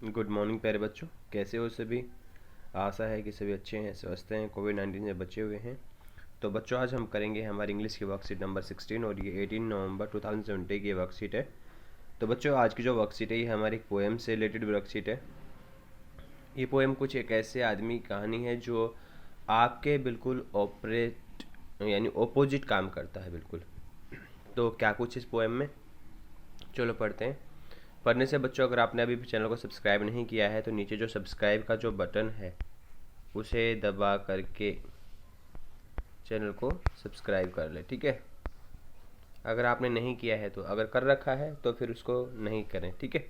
Good morning प्यारे बच्चों, कैसे हो सभी। आशा है कि सभी अच्छे हैं, स्वस्थ हैं, कोविड-19 से बचे हुए हैं। तो बच्चों, आज हम करेंगे हमारी इंग्लिश की वर्कशीट नंबर 16 और ये 18 नवंबर 2020 की वर्कशीट है। तो बच्चों, आज की जो वर्कशीट है ये हमारी एक पोएम से रिलेटेड वर्कशीट है। ये पोएम कुछ एक ऐसे आदमी की कहानी है जो आपके बिल्कुल ऑपरेट यानी ऑपोजिट काम करता है बिल्कुल। तो क्या कुछ इस पोएम में, चलो पढ़ते हैं। पढ़ने से बच्चों, अगर आपने अभी भी चैनल को सब्सक्राइब नहीं किया है तो नीचे जो सब्सक्राइब का जो बटन है उसे दबा करके चैनल को सब्सक्राइब कर ले, ठीक है। अगर आपने नहीं किया है तो, अगर कर रखा है तो फिर उसको नहीं करें, ठीक है।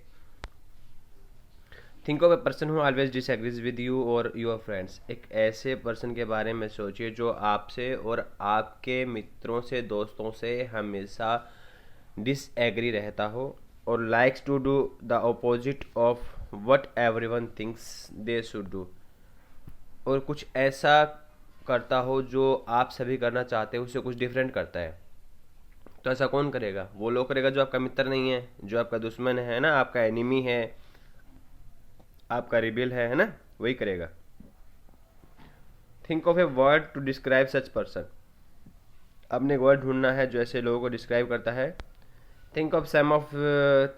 Think of a person who always disagrees with you और योर फ्रेंड्स। एक ऐसे पर्सन के बारे में सोचिए जो आपसे और आपके मित्रों से, दोस्तों से हमेशा डिसएग्री रहता हो और likes to do the opposite of what everyone thinks they should do. और कुछ ऐसा करता हो जो आप सभी करना चाहते हो, उससे कुछ डिफरेंट करता है। तो ऐसा कौन करेगा? वो लोग करेगा जो आपका मित्र नहीं है, जो आपका दुश्मन है ना, आपका एनिमी है, आपका रिबेल है ना, वही करेगा। Think of a word to describe such person. आपने एक वर्ड ढूंढना है जो ऐसे लोगों को डिस्क्राइब करता है। Think of some of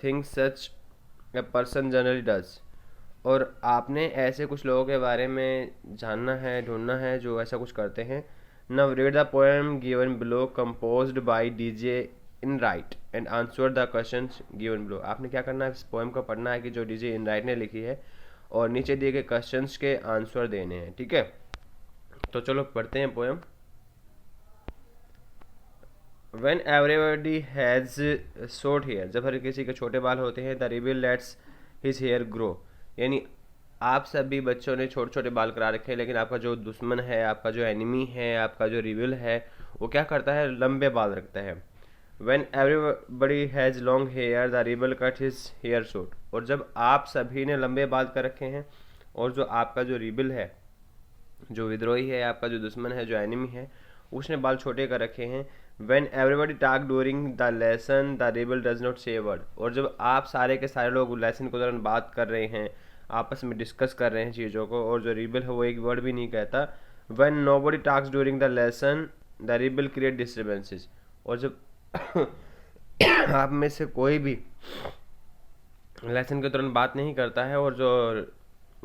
things such a person generally does. और आपने ऐसे कुछ लोगों के बारे में जानना है, ढूंढना है जो ऐसा कुछ करते हैं। Now read the poem given below composed by DJ in right and answer the questions given below. आपने क्या करना है, इस पोएम को पढ़ना है कि जो डीजे इन राइट ने लिखी है और नीचे दिए गए क्वेश्चंस के आंसर देने हैं, ठीक है। तो चलो पढ़ते हैं poem. When everybody has short hair, जब हर किसी के छोटे बाल होते हैं, the rebel lets his hair grow। यानी आप सभी बच्चों ने छोटे छोटे बाल करा रखे हैं, लेकिन आपका जो दुश्मन है, आपका जो एनिमी है, आपका जो रिबल है, वो क्या करता है, लंबे बाल रखता है। When everybody has long hair, the rebel cut his hair short। और जब आप सभी ने लंबे बाल कर रखे हैं और जो आपका जो रिबल है, जो विद्रोही है, आपका जो दुश्मन है, जो एनिमी है, उसने बाल छोटे कर रखे हैं। When everybody talk during the lesson, the rebel does not say a word। और जब आप सारे के सारे लोग लेसन के दौरान बात कर रहे हैं, आपस में डिस्कस कर रहे हैं चीज़ों को, और जो रिबल है वो एक वर्ड भी नहीं कहता। When nobody talks during the lesson, the rebel create disturbances। और जब आप में से कोई भी लेसन के दौरान बात नहीं करता है और जो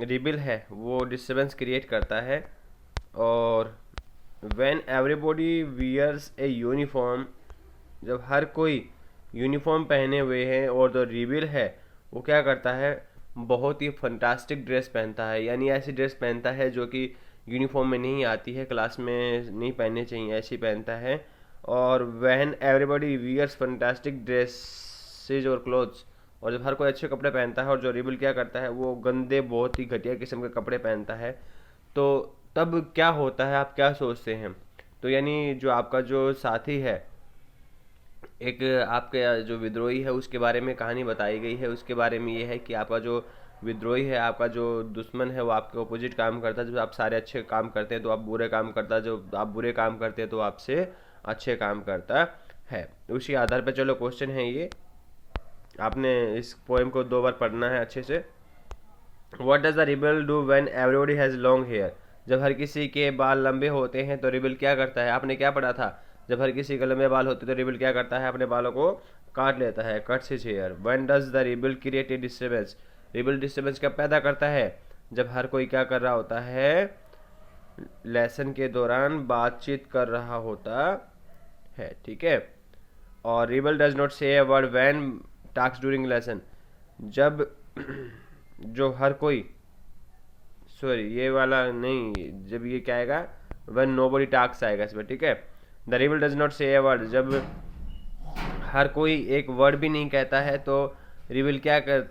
रिबल है वो डिस्टर्बेंस क्रिएट करता है। और when everybody wears a uniform, जब हर कोई यूनिफॉर्म पहने हुए हैं और जो रिबल है वो क्या करता है, बहुत ही फंटास्टिक ड्रेस पहनता है, यानी ऐसी ड्रेस पहनता है जो कि यूनिफॉर्म में नहीं आती है, क्लास में नहीं पहननी चाहिए, ऐसी पहनता है। और when everybody wears fantastic dresses और clothes, और जब हर कोई अच्छे कपड़े पहनता है और जो रिबल क्या करता है, वो गंदे, बहुत ही घटिया किस्म के कपड़े पहनता है, तो तब क्या होता है, आप क्या सोचते हैं? तो यानी जो आपका जो साथी है, एक आपके जो विद्रोही है, उसके बारे में कहानी बताई गई है। उसके बारे में ये है कि आपका जो विद्रोही है, आपका जो दुश्मन है, वो आपके अपोजिट काम करता है। जब आप सारे अच्छे काम करते हैं तो आप बुरे काम करता है, जो आप बुरे काम करते हैं तो आपसे अच्छे काम करता है। उसी आधार पर चलो क्वेश्चन है ये, आपने इस पोएम को 2 बार पढ़ना है अच्छे से। What does the rebel do when everybody has long hair? जब हर किसी के बाल लंबे होते हैं तो रिबल क्या करता है? आपने क्या पढ़ा था? जब हर किसी के लंबे बाल होते हैं तो रिबल क्या करता है, अपने बालों को काट लेता है, cuts his hair. When does the rebel create a disturbance? Rebel disturbance क्या पैदा करता है? जब हर कोई क्या कर रहा होता है, लेसन के दौरान बातचीत कर रहा होता है, ठीक है। और रिबल डज नॉट से a word when talks during lesson. जब जो हर कोई, सॉरी ये वाला नहीं, जब ये क्या आएगा, वन नोबडी टॉक्स आएगा इसमें, ठीक है। द रिबल डज नॉट से ए वर्ड, जब हर कोई एक वर्ड भी नहीं कहता है तो रिबल क्या कर,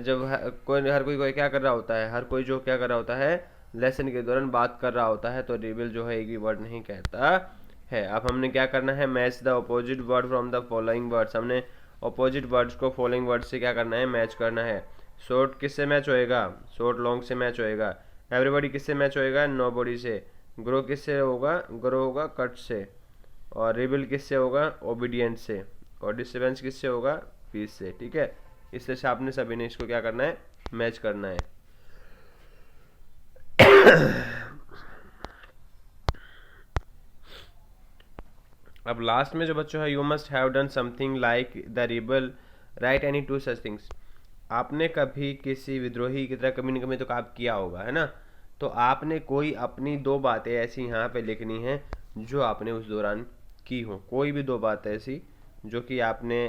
जब हर कोई क्या कर रहा होता है, हर कोई जो क्या कर रहा होता है, लेसन के दौरान बात कर रहा होता है, तो रिबल जो है एक भी वर्ड नहीं कहता है। अब हमने क्या करना है, match the opposite word from the following words. हमने अपोजिट वर्ड्स को फॉलोइंग वर्ड से क्या करना है, मैच करना है। शॉर्ट किससे मैच होएगा, शॉर्ट लॉन्ग से मैच होएगा। एवरीबॉडी किससे मैच होएगा, नोबॉडी से। ग्रो किससे होगा, ग्रो होगा कट से। और रिबल किससे होगा, ओबीडियंट से। और डिस्टर्बेंस किससे होगा, पीस से, ठीक है। इस तरह से आपने सभी ने इसको क्या करना है, मैच करना है। अब लास्ट में जो बच्चों है, you must have done something like the rebel, write any two such things. आपने कभी किसी विद्रोही की तरह कभी न कभी तो काम किया होगा, है ना। तो आपने कोई अपनी दो बातें ऐसी यहाँ पे लिखनी है जो आपने उस दौरान की हो। कोई भी दो बात ऐसी जो कि आपने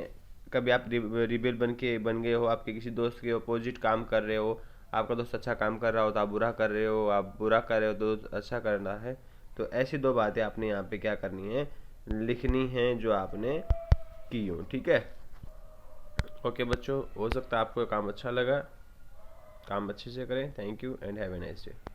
कभी, आप रिबेल बन गए हो, आपके किसी दोस्त के अपोजिट काम कर रहे हो, आपका दोस्त अच्छा काम कर रहा हो तो आप बुरा कर रहे हो, आप बुरा कर रहे हो तो अच्छा करना है। तो ऐसी दो बातें आपने यहाँ पे क्या करनी है, लिखनी है जो आपने की हो। ठीक है, ओके बच्चों, हो सकता है आपको काम अच्छा लगा, काम अच्छे से करें। Thank you and have a nice day.